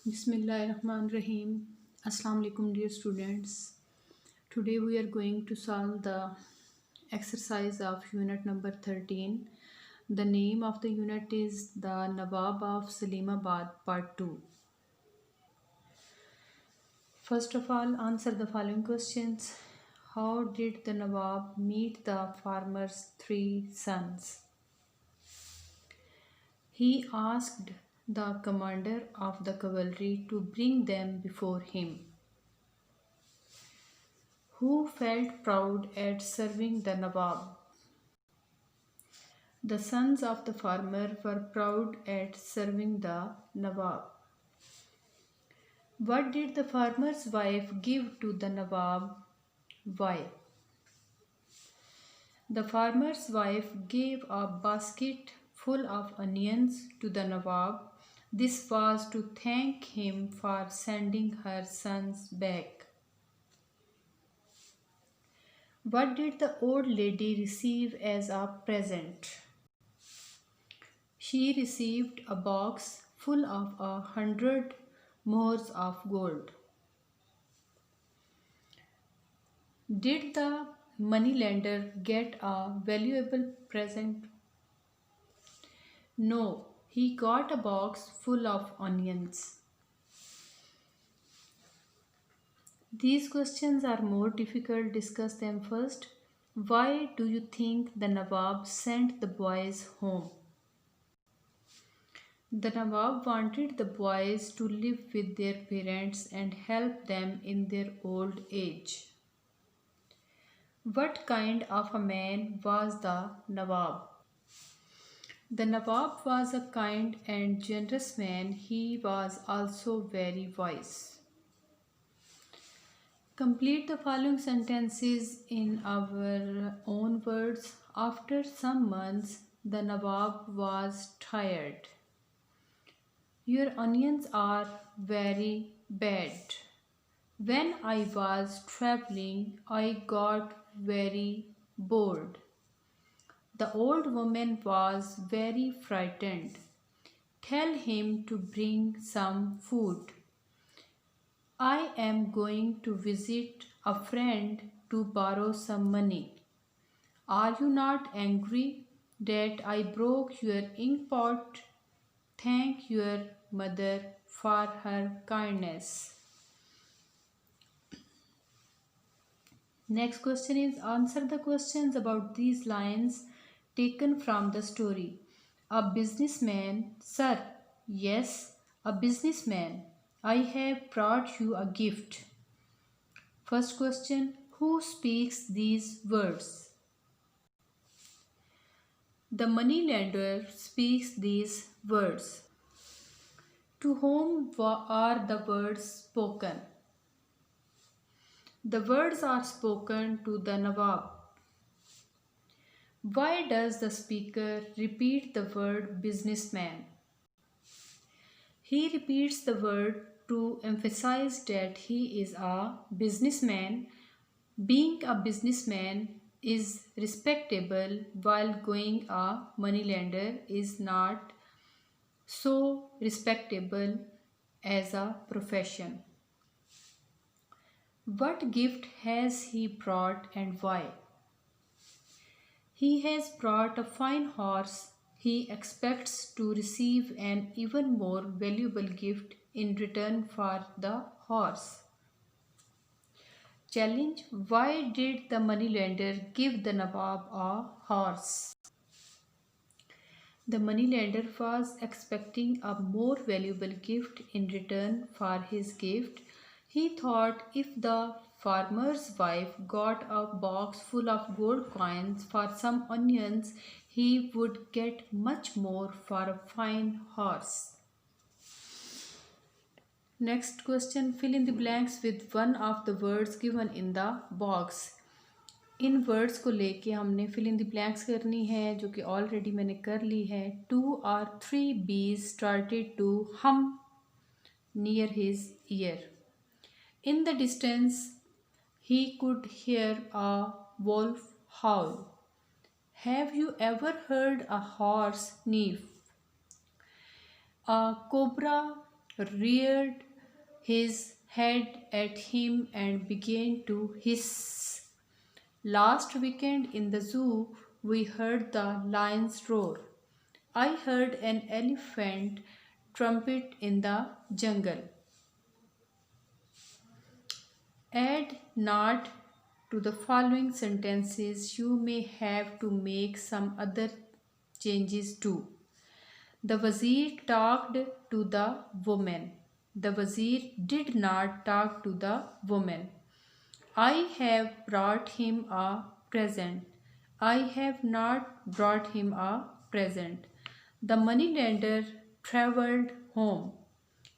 Bismillahirrahmanirrahim. Assalamu alaikum, dear students. Today we are going to solve the exercise of unit number 13. The name of the unit is The Nawab of Salimabad Part 2. First of all, answer the following questions. How did the Nawab meet the farmer's three sons? He asked the commander of the cavalry to bring them before him. Who felt proud at serving the Nawab? The sons of the farmer were proud at serving the Nawab. What did the farmer's wife give to the Nawab? Why? The farmer's wife gave a basket full of onions to the Nawab. This was to thank him for sending her sons back. What did the old lady receive as a present? She received a box full of 100 mohurs of gold. Did the moneylender get a valuable present? No, he got a box full of onions. These questions are more difficult. Discuss them first. Why do you think the Nawab sent the boys home? The Nawab wanted the boys to live with their parents and help them in their old age. What kind of a man was the Nawab? The Nawab was a kind and generous man. He was also very wise. Complete the following sentences in our own words. After some months, the Nawab was tired. Your onions are very bad. When I was traveling, I got very bored. The old woman was very frightened. Tell him to bring some food. I am going to visit a friend to borrow some money. Are you not angry that I broke your ink pot? Thank your mother for her kindness. Next question is answer the questions about these lines taken from the story. A businessman, sir. Yes, a businessman. I have brought you a gift. First question, who speaks these words? The moneylender speaks these words. To whom are the words spoken? The words are spoken to the Nawab. Why does the speaker repeat the word businessman? He repeats the word to emphasize that he is a businessman. Being a businessman is respectable, while going a moneylender is not so respectable as a profession. What gift has he brought and why? He has brought a fine horse. He expects to receive an even more valuable gift in return for the horse. Challenge, why did the moneylender give the Nawab a horse? The moneylender was expecting a more valuable gift in return for his gift. He thought if the farmer's wife got a box full of gold coins for some onions, he would get much more for a fine horse. Next question, fill in the blanks with one of the words given in the box. In words को लेके हमने fill in the blanks करनी है जो कि already मैंने कर ली है. 2 or 3 bees started to hum near his ear. In the distance, he could hear a wolf howl. Have you ever heard a horse neigh? A cobra reared his head at him and began to hiss. Last weekend in the zoo, we heard the lions roar. I heard an elephant trumpet in the jungle. Add not to the following sentences. You may have to make some other changes too. The Wazir talked to the woman. The Wazir did not talk to the woman. I have brought him a present. I have not brought him a present. The moneylender travelled home.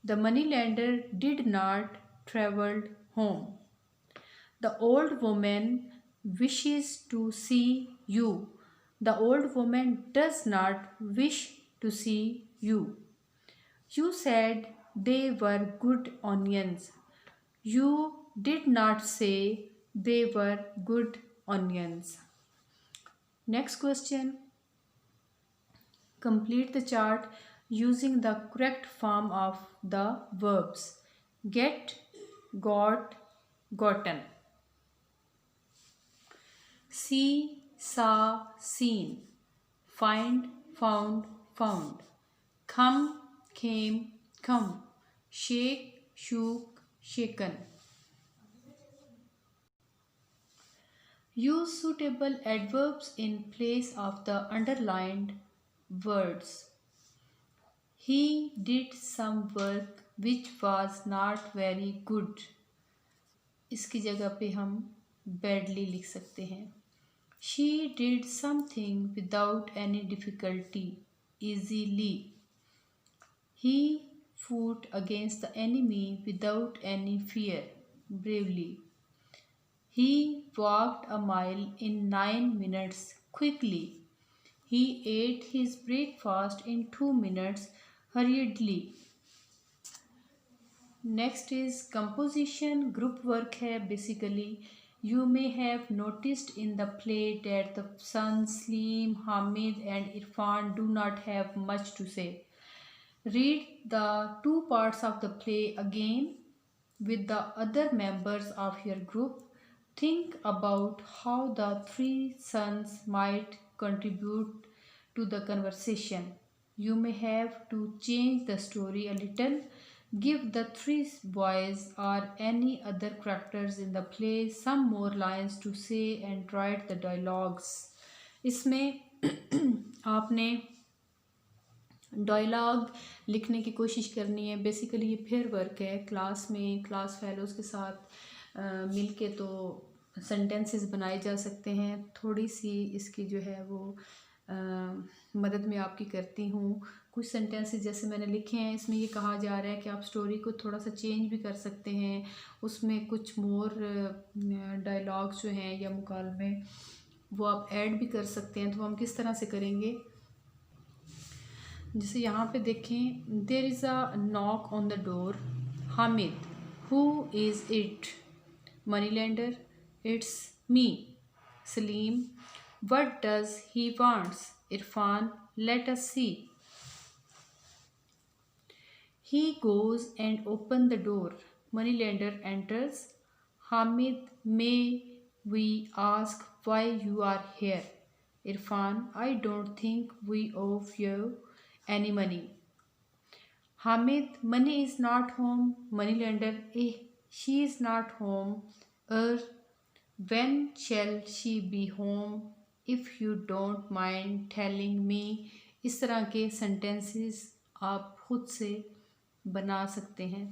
The moneylender did not travel home. The old woman wishes to see you. The old woman does not wish to see you. You said they were good onions. You did not say they were good onions. Next question. Complete the chart using the correct form of the verbs get, got, gotten. See, saw, seen. Find, found, found. Come, came, come. Shake, shook, shaken. Use suitable adverbs in place of the underlined words. He did some work which was not very good. इसकी जगह पे हम badly लिख सकते हैं. She did something without any difficulty, easily. He fought against the enemy without any fear, bravely. He walked a mile in 9 minutes quickly. He ate his breakfast in 2 minutes hurriedly. Next is composition. Group work है basically. You may have noticed in the play that the sons Slim, Hamid and Irfan do not have much to say. Read the 2 parts of the play again with the other members of your group. Think about how the 3 sons might contribute to the conversation. You may have to change the story a little. Give the 3 boys or any other characters in the play some more lines to say and write the dialogues. इसमें आपने dialogue लिखने की कोशिश करनी है. Basically ये fair work है. Class में क्लास फेलोज़ के साथ मिल के तो सेंटेंसेस बनाए जा सकते हैं. थोड़ी सी इसकी जो है वो मदद मैं आपकी करती हूँ. कुछ सेंटेंसेस जैसे मैंने लिखे हैं इसमें ये कहा जा रहा है कि आप स्टोरी को थोड़ा सा चेंज भी कर सकते हैं. उसमें कुछ मोर डायलॉग्स जो हैं या मुकालमे वो आप ऐड भी कर सकते हैं. तो हम किस तरह से करेंगे, जैसे यहाँ पे देखें. There is a knock on the door. Hamid, who is it? Money lender, it's me. Salim, what does he wants? Irfan, let us see. He goes and open the door. Moneylender enters. Hamid, may we ask why you are here? Irfan, I don't think we owe you any money. Hamid, money is not home. Moneylender, she is not home. When shall she be home? If you don't mind telling me. इस तरह के sentences आप खुद से बना सकते हैं.